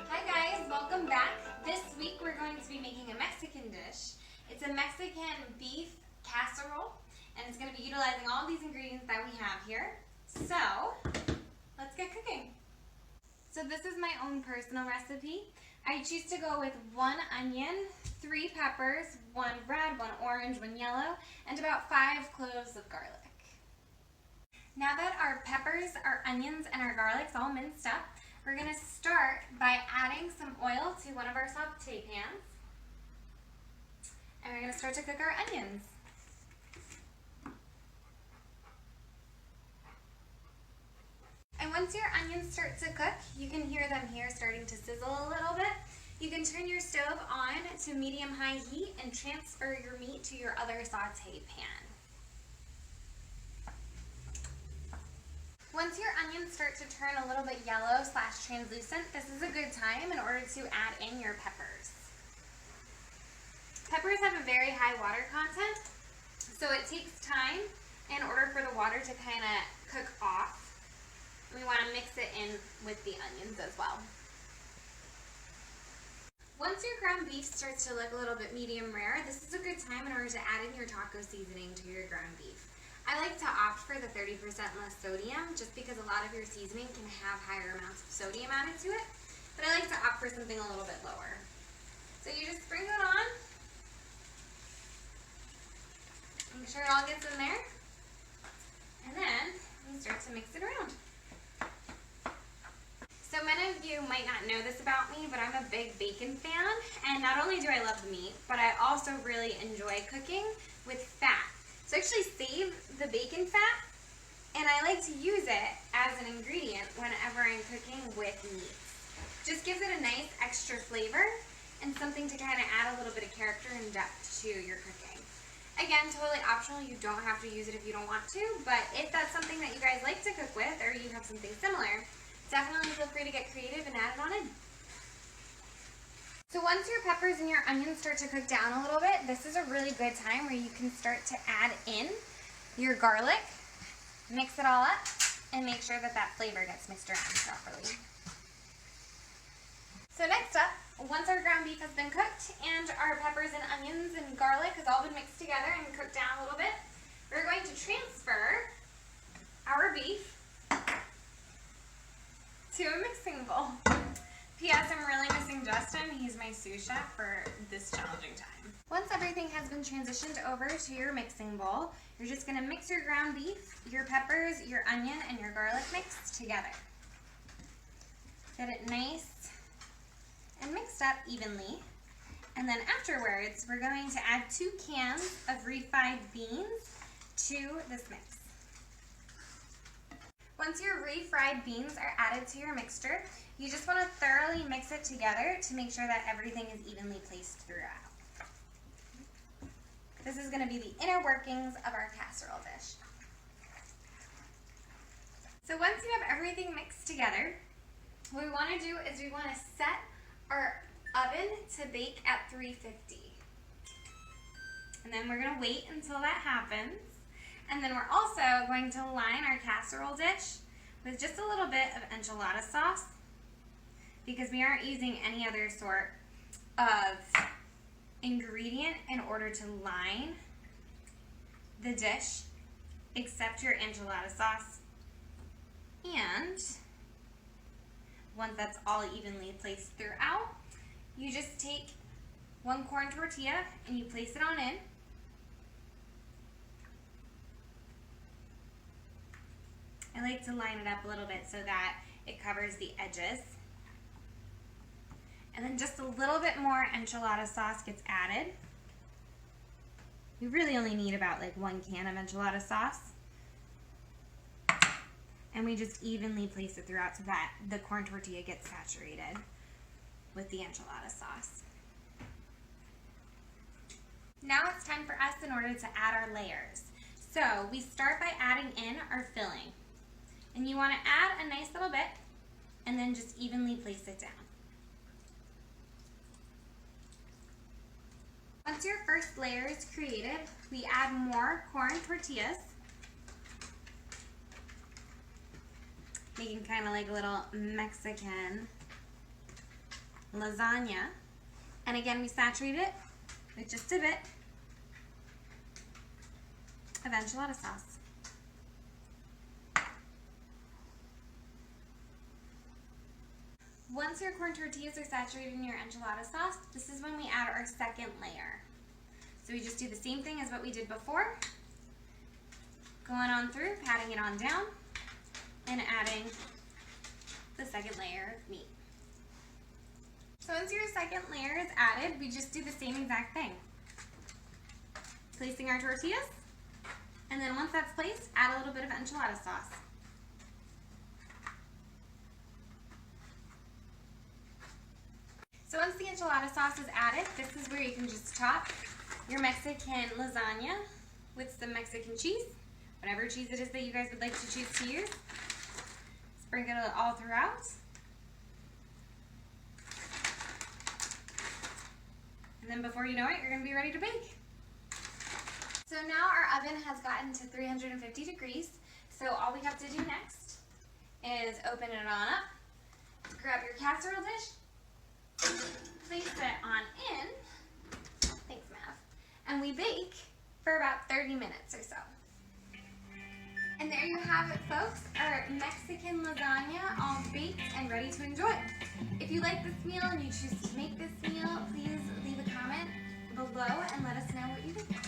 Hi guys, welcome back. This week we're going to be making a Mexican dish. It's a Mexican beef casserole, and it's going to be utilizing all these ingredients that we have here. So, let's get cooking. So this is my own personal recipe. I choose to go with 1 onion, 3 peppers, 1 red, 1 orange, 1 yellow, and about 5 cloves of garlic. Now that our peppers, our onions, and our garlic's all minced up, we're going to start by adding some oil to one of our saute pans. And we're going to start to cook our onions. And once your onions start to cook, you can hear them here starting to sizzle a little bit. You can turn your stove on to medium-high heat and transfer your meat to your other saute pan. Once your onions start to turn a little bit yellow/translucent, this is a good time in order to add in your peppers. Peppers have a very high water content, so it takes time in order for the water to kind of cook off. We want to mix it in with the onions as well. Once your ground beef starts to look a little bit medium rare, this is a good time in order to add in your taco seasoning to your ground beef. I like to opt for the 30% less sodium just because a lot of your seasoning can have higher amounts of sodium added to it, but I like to opt for something a little bit lower. So you just sprinkle it on, make sure it all gets in there, and then you start to mix it around. So many of you might not know this about me, but I'm a big bacon fan, and not only do I love the meat, but I also really enjoy cooking with fat. So I actually save the bacon fat, and I like to use it as an ingredient whenever I'm cooking with meat. Just gives it a nice extra flavor and something to kind of add a little bit of character and depth to your cooking. Again, totally optional. You don't have to use it if you don't want to, but if that's something that you guys like to cook with or you have something similar, definitely feel free to get creative and add it on in. So once your peppers and your onions start to cook down a little bit, this is a really good time where you can start to add in your garlic, mix it all up, and make sure that that flavor gets mixed around properly. So next up, once our ground beef has been cooked and our peppers and onions and garlic has all been mixed together and cooked down a little bit, we're going to transfer our beef to a mixing bowl. P.S. I'm really missing Justin. He's my sous chef for this challenging time. Once everything has been transitioned over to your mixing bowl, you're just going to mix your ground beef, your peppers, your onion, and your garlic mixed together. Get it nice and mixed up evenly. And then afterwards, we're going to add 2 cans of refried beans to this mix. Once your refried beans are added to your mixture, you just want to thoroughly mix it together to make sure that everything is evenly placed throughout. This is going to be the inner workings of our casserole dish. So once you have everything mixed together, what we want to do is we want to set our oven to bake at 350. And then we're going to wait until that happens. And then we're also going to line our casserole dish with just a little bit of enchilada sauce because we aren't using any other sort of ingredient in order to line the dish except your enchilada sauce. And once that's all evenly placed throughout, you just take 1 corn tortilla and you place it on in. I like to line it up a little bit so that it covers the edges. And then just a little bit more enchilada sauce gets added. You really only need about like 1 can of enchilada sauce. And we just evenly place it throughout so that the corn tortilla gets saturated with the enchilada sauce. Now it's time for us in order to add our layers. So we start by adding in our filling. And you want to add a nice little bit and then just evenly place it down. Once your first layer is created, we add more corn tortillas, making kind of like a little Mexican lasagna. And again, we saturate it with just a bit of enchilada sauce. Once your corn tortillas are saturated in your enchilada sauce, this is when we add our second layer. So we just do the same thing as what we did before. Going on through, patting it on down, and adding the second layer of meat. So once your second layer is added, we just do the same exact thing. Placing our tortillas, and then once that's placed, add a little bit of enchilada sauce. So once the enchilada sauce is added, this is where you can just top your Mexican lasagna with some Mexican cheese, whatever cheese it is that you guys would like to choose to use. Sprinkle it all throughout. And then before you know it, you're going to be ready to bake. So now our oven has gotten to 350 degrees. So all we have to do next is open it on up, grab your casserole dish, place it on in, thanks Mav, and we bake for about 30 minutes or so. And there you have it, folks, our Mexican lasagna all baked and ready to enjoy. If you like this meal and you choose to make this meal, please leave a comment below and let us know what you think.